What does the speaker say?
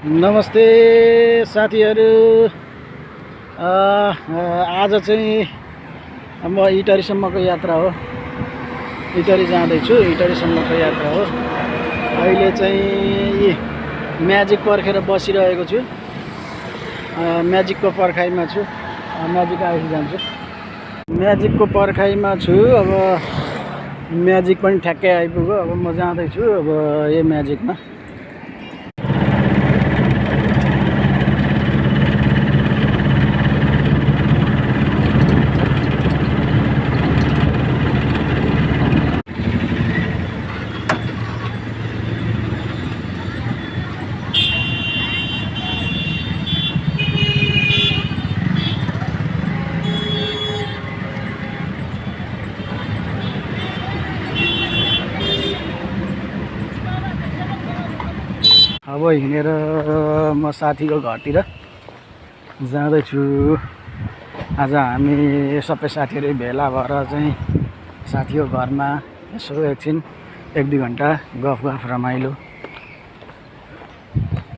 नमस्ते साथीहरू। आज चाहिँ म इटरीसम्मको यात्रा हो। इटरी जाँदैछु। इटरीसम्मको यात्रा हो। अहिले चाहिँ म्याजिक पर्खेर बसिरहेको छु। म्याजिकको पर्खाइमा छु। म्याजिक आएपछि जान्छु। म्याजिकको पर्खाइमा छु। अब म्याजिक पनि ठ्याक्कै आइपुग्यो। अब म जाँदैछु अब यो म्याजिकमा। अब हिँडेर म साथीको घरतिर जाँदैछु। आज हामी सबै साथीहरू भेला भएर चाहिँ साथीको घरमा यसो एकछिन 1-2 घन्टा गफ रमाइलो